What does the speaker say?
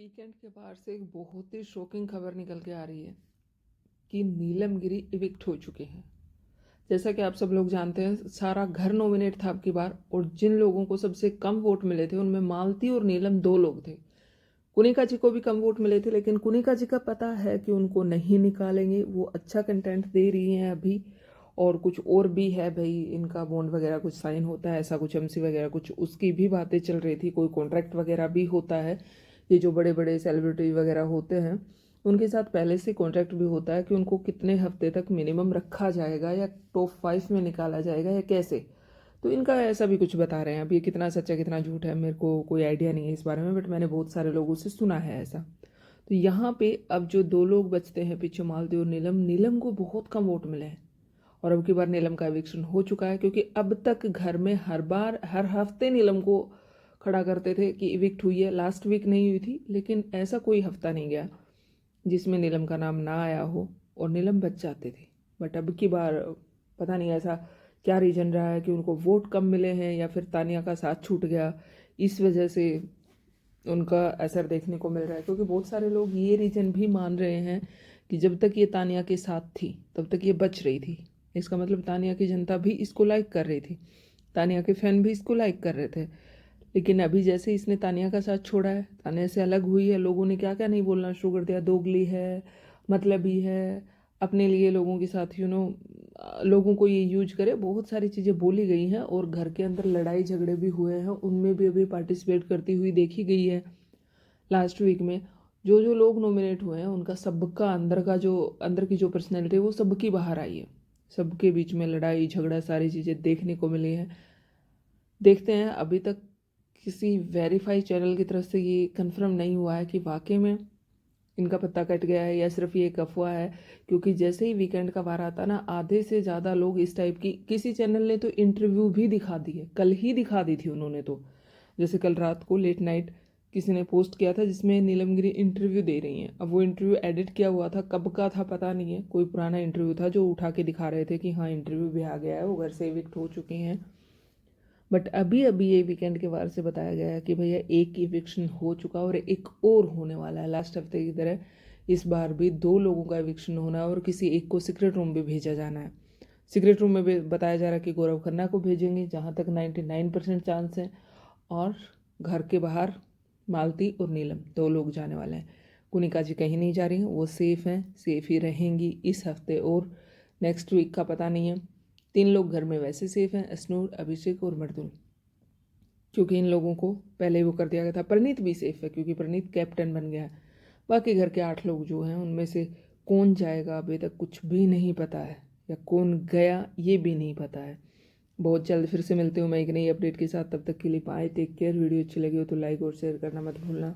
Weekend के बाहर से एक बहुत ही शॉकिंग खबर निकल के आ रही है कि नीलम गिरी इविक्ट हो चुके हैं। जैसा कि आप सब लोग जानते हैं, सारा घर नॉमिनेट था अब की बार, और जिन लोगों को सबसे कम वोट मिले थे उनमें मालती और नीलम दो लोग थे। कुनिका जी को भी कम वोट मिले थे, लेकिन कुनिका जी का पता है कि उनको नहीं निकालेंगे। वो अच्छा कंटेंट दे रही हैं अभी, और कुछ और भी है भाई, इनका बॉन्ड वगैरह कुछ साइन होता है, ऐसा कुछ एमसी वगैरह कुछ उसकी भी बातें चल रही थी। कोई कॉन्ट्रैक्ट वगैरह भी होता है, ये जो बड़े बड़े सेलिब्रिटी वगैरह होते हैं उनके साथ पहले से कॉन्ट्रैक्ट भी होता है कि उनको कितने हफ्ते तक मिनिमम रखा जाएगा, या टॉप 5 में निकाला जाएगा, या कैसे। तो इनका ऐसा भी कुछ बता रहे हैं। अब ये कितना सच्चा कितना झूठ है मेरे को कोई आइडिया नहीं है इस बारे में, बट मैंने बहुत सारे लोगों से सुना है ऐसा। तो यहाँ पे अब जो दो लोग बचते हैं पीछे, मालती और नीलम, नीलम को बहुत कम वोट मिले हैं, और अब की बार नीलम का एविक्शन हो चुका है। क्योंकि अब तक घर में हर हफ्ते नीलम को खड़ा करते थे कि इविक्ट हुई है। लास्ट वीक नहीं हुई थी, लेकिन ऐसा कोई हफ्ता नहीं गया जिसमें नीलम का नाम ना आया हो और नीलम बच जाते थे। बट अब की बार पता नहीं ऐसा क्या रीज़न रहा है कि उनको वोट कम मिले हैं, या फिर तानिया का साथ छूट गया, इस वजह से उनका असर देखने को मिल रहा है। क्योंकि बहुत सारे लोग ये रीज़न भी मान रहे हैं कि जब तक ये तानिया के साथ थी तब तक ये बच रही थी। इसका मतलब तानिया की जनता भी इसको लाइक कर रही थी, तानिया के फैन भी इसको लाइक कर रहे थे। लेकिन अभी जैसे इसने तानिया का साथ छोड़ा है, तानिया से अलग हुई है, लोगों ने क्या क्या नहीं बोलना शुरू कर दिया। दोगली है, मतलबी है, अपने लिए लोगों के साथ लोगों को ये यूज करे, बहुत सारी चीज़ें बोली गई हैं। और घर के अंदर लड़ाई झगड़े भी हुए हैं, उनमें भी अभी पार्टिसिपेट करती हुई देखी गई है। लास्ट वीक में जो जो लोग नॉमिनेट हुए हैं उनका सबका अंदर की जो पर्सनैलिटी है वो सबकी बाहर आई है। सबके बीच में लड़ाई झगड़ा सारी चीज़ें देखने को मिली हैं। देखते हैं, अभी तक किसी वेरीफाई चैनल की तरफ से ये कंफर्म नहीं हुआ है कि वाकई में इनका पत्ता कट गया है या सिर्फ ये एक अफवाह है। क्योंकि जैसे ही वीकेंड का वार आता ना, आधे से ज़्यादा लोग इस टाइप की, किसी चैनल ने तो इंटरव्यू भी दिखा दी है, कल ही दिखा दी थी उन्होंने। तो जैसे कल रात को लेट नाइट किसी ने पोस्ट किया था जिसमें नीलम गिरी इंटरव्यू दे रही हैं। अब वो इंटरव्यू एडिट किया हुआ था, कब का था पता नहीं है, कोई पुराना इंटरव्यू था जो उठा के दिखा रहे थे कि हाँ इंटरव्यू भी आ गया है, वो घर से इविक्ट हो चुकी हैं। बट अभी अभी ये वीकेंड के वार से बताया गया है कि भैया एक इविक्शन हो चुका और एक और होने वाला है। लास्ट हफ्ते की तरह इस बार भी दो लोगों का इविक्शन होना है, और किसी एक को सीक्रेट रूम भी भेजा जाना है। सीक्रेट रूम में भी बताया जा रहा है कि गौरव खन्ना को भेजेंगे, जहाँ तक 99% चांस है। और घर के बाहर मालती और नीलम दो लोग जाने वाले हैं। कुनिका जी कहीं नहीं जा रही हैं, वो सेफ़ हैं, सेफ़ ही रहेंगी इस हफ्ते, और नेक्स्ट वीक का पता नहीं है। 3 लोग घर में वैसे सेफ हैं, अश्नूर, अभिषेक और मर्दुल, क्योंकि इन लोगों को पहले ही वो कर दिया गया था। प्रनीत भी सेफ है क्योंकि प्रनीत कैप्टन बन गया है। बाकी घर के 8 लोग जो हैं उनमें से कौन जाएगा अभी तक कुछ भी नहीं पता है, या कौन गया ये भी नहीं पता है। बहुत जल्द फिर से मिलते हूँ मैं एक नई अपडेट के साथ। तब तक के लिए बाय, टेक केयर। वीडियो अच्छी लगी हो तो लाइक और शेयर करना मत भूलना।